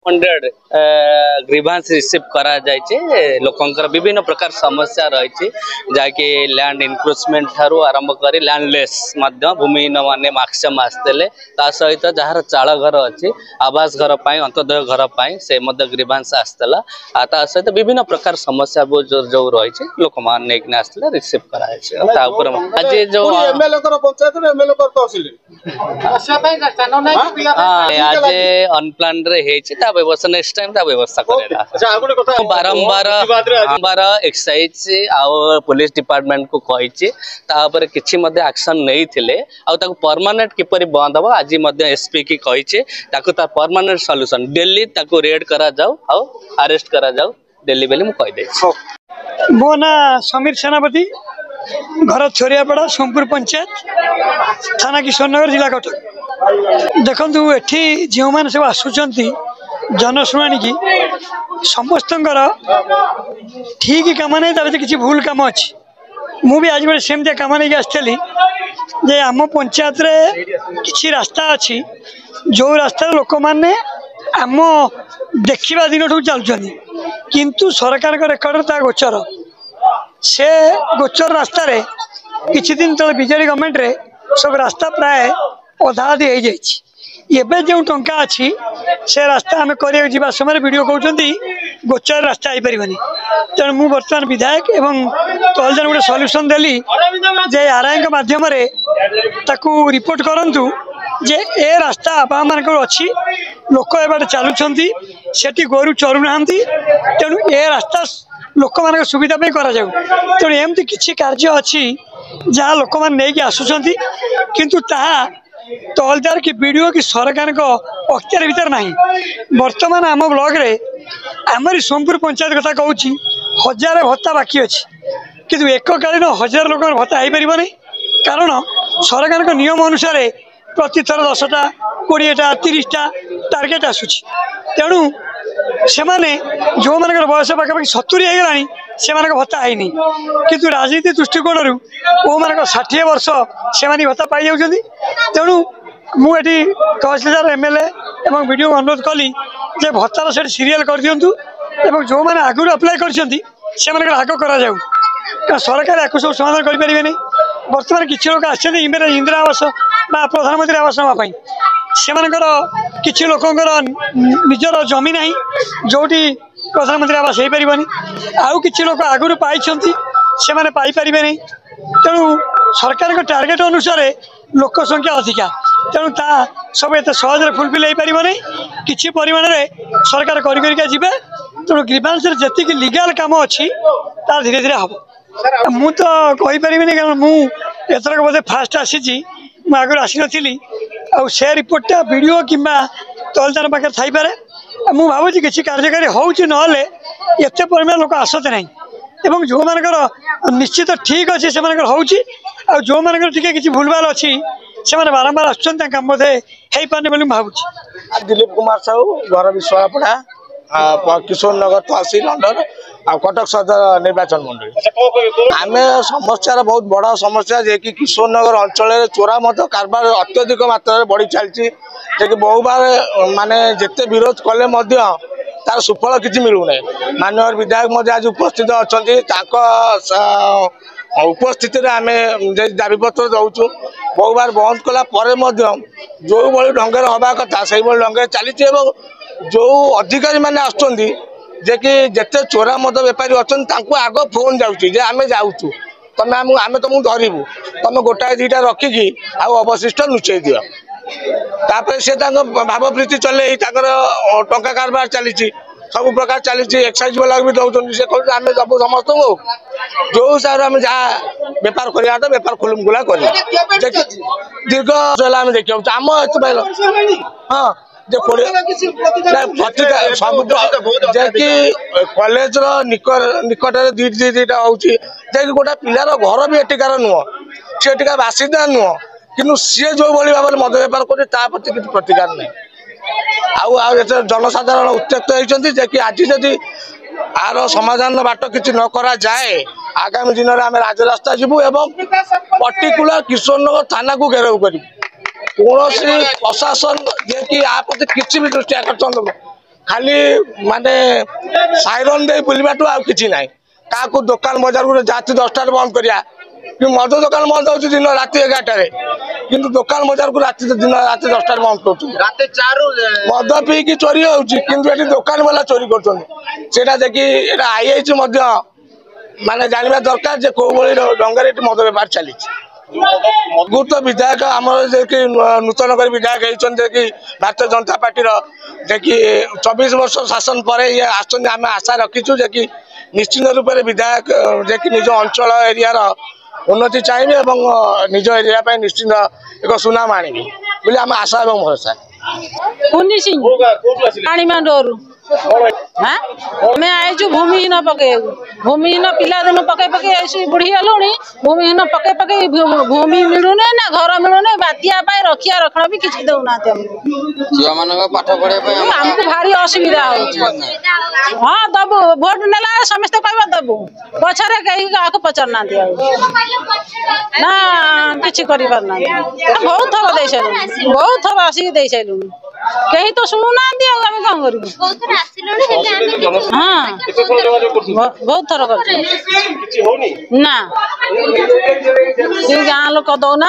100 grievance receive करा जायचे लोकंकर विभिन्न प्रकार समस्या रही जाकि लैंड इनक्रोचमेंट ठारू आरंभ कर लैंडलेस भूमिहीन माने मैक्सिमम आसते ता सहित जार चाल घर अच्छी आवास घर अंत्योदय घर से ग्रीवांस आसला ता सहित विभिन्न प्रकार समस्या जो रही लोक मैंने आसते रिसीव कराई आज जो आज अनप्लान व्यवस्था नेक्स्ट टाइम व्यवस्था करेगा बारंबार एक्साइज आउ पुलिस डिपार्टमेंट को कही किसी एक्शन नहीं थिले परमानेंट किपरि बंद हम आज एसपी की कही परमानेंट सॉल्यूशन डेली रेड करा जाऊ आउ अरेस्ट करा जाऊ डेली बेली मु कहि दे मो ना समीर सेनापति घर छोरियापड़ा सोमपुर पंचायत थाना किशोरनगर जिला कटक देखु एठी जो मैंने सब आसुचंती जनशुणी की समस्त ठीक कम नहीं किसी भूल कम अच्छी मु भी आज सेमती कम नहीं आसली जे आम पंचायत रे किसी रास्ता अच्छी जो रास्ता लोक मैंने आम देखा दिन चलुं किंतु सरकार रेकर्ड ता गोचर से गोचर रास्ता रे किछि दिन तले बीजेडी गवर्नमेंट रे सब रास्ता प्राय अधा अधी हो जाए जो टंका अच्छी से रास्ता आम कर समय वीडियो कहते गोचर रास्ता हो पारनी तेणु मुझे बर्तमान विधायक एवं तहलदार गोटे सल्यूशन देली जे आरआई माध्यम रिपोर्ट करूँ जे ए रास्ता आप मान अच्छी लोक एबाटे चलुंट से गोरु चरुना तेणु ए रास्ता लोक मान सुविधा तेणु एमती किसी कार्य अच्छी जहाँ लोक मैंने आसुँच किंतु ताहा तहलदार की वीडियो की सरकार को अख्तियार भीतर नहीं वर्तमान आम ब्लॉक रे आमरी सोमपुर पंचायत कथा कहूँ 1000 भत्ता बाकी अच्छी किंतु एककालीन 1000 लोक भत्ता हो पार नहीं कारण सरकार को नियम अनुसार प्रति थर 10टा 20टा 30टा टार्गेट आसूची तेणु से जो मान बयस पाखापाखि 70 होगलानी से भत्ता है किंतु राजनीति दृष्टिकोण वो मान 60 वर्ष से भत्ता पाई जाऊँगी तेणु मुझे तहसीलदार एमएलए एवं वीडियो अनुरोध कली जे भत्तार से सीरियल कर दिंतु एवं जो मैंने आगुरी अप्लाई कर आग करा सरकार या सब समाधान करें नहीं बर्तमान किसी लोक इंदिरा आवास ना प्रधानमंत्री आवास नापी से किसी लोकंर निजर जमी ना जोटी प्रधानमंत्री आवास हो पारनी आउ कि लोक आगुरी पाई से पारे नहीं तेणु सरकार के टार्गेट अनुसार लोक संख्या अधिका तेणु ता सब एत सहज फुलफिल हो पार नहीं किसी परिमाण में सरकार करें तेणु ग्रीवांस जी लीगल कम अच्छी तार धीरे धीरे हम मु तो कहीपरि कारण मुझर बोधे फास्ट आसी आगुरी आसी नी से रिपोर्टा वीडियो कि तहलदार पाखे थपे मु भावुँ किसी कार्यकारी होते परिमाण लोक आसते ना एवं जो मानकर निश्चित ठीक अच्छे से हो जो मान किसी भूलभाल अच्छी से बारंबार आसम बोधे हो पारे भावुँ दिलीप कुमार साहू घर विश्वापड़ा किशोरनगर तहसील अंडर कटक सदर निर्वाचन मंडली आम समस्या बहुत बड़ा समस्या जे कि किशोरनगर अंचल चोरा मद कारबार अत्यधिक मात्रा बढ़ी चलती बहु बार माने जिते विरोध कले तार सुफल किसी मिलूना माननीय विधायक आज उपस्थित अच्छा उपस्थित आम दाबीपत्र दौचु बहु बार बंद कला जो भाई ढंगे हवा कथा से ढंगे चली जो अधिकारी मैंने आसुँच जे कि जिते चोरा मद बेपारी अच्छा आग फोन जाऊँगी आम जाऊँ तमें आम तुमको धरबू तुम गोटाए 2टा रखिकी अवशिष्ट लुचई दि तापर से भावप्रीति चले टंका कारबार चली सब प्रकार चली एक्साइज वाला भी दौरान से कहते आम सब समस्त को जो हिसाब से आम जहाँ बेपार करा बेपार खुलमखुला कर दीर्घ आम देखा आम हाँ कॉलेज निकट 2-2टा हो गोटा पिलार घर भी एटिकार नुह सी एटिका बासिंदा नुह कि सी जो भाई भाव मद बेपार कर प्रति किसी प्रतिकार नहीं जनसाधारण उत्त्यक्त होती कि आज जदि आर समाधान बाट किसी न करा जाए आगामी दिन में आम राजरास्ता जीवु एवं पर्टिकुलर किशोरनगर थाना को घेराव करूँ कौन प्रशासन जे कि प्रति किसी भी दृष्टि आकर्षण खाली माने साइरन दे बुलबाटू आ किछि नाही काको दुकान बाजार को जाति 10टा बंद करिया कि मद दुकान बंद होउछि दिन राति 11टा रे किंतु दुकान बाजार को राति दिन राति 10टा बंद करछु राति 4 मद पी की चोरी होउछि किंतु एठी दुकान वाला चोरी करछन सेटा देखि एटा आईआईछि मध्य माने जानबा दरकार जे को बळी डंगर एठी मद व्यापार चली बहुत विधायक आम नूतन कर विधायक होती भारतीय जनता पार्टी कि 24 वर्ष शासन पर ये आम आशा रखीचु जे कि निश्चित रूप से विधायक जे कि निज अंचल एरिया उन्नति चाहिए और निज एरिया निश्चित एक सुनाम आने बोले आम आशा और भरोसा मैं आईचु भूमिहीन पके भूमिहीन पिला दिन पके पके ऐसी बुढ़ी गलुणी भूमिहीन पके पके भूमि मिलुने ना घर मिलुने बातिया रखिया रखना भी किसी दौना पाठ पढ़े हमको भारी असुविधा हो हाँ दबु भोट नेला समस्त कहबा दबु पछरे कहीं काको पचरना दिया ना किछि करि परना बहुत थर दे सैलु बहुत थर आसी दे सैलु कहीं तो शुणु ना दिया आम कौन कर हाँ बहुत थर कर ना गाँ लोक दौना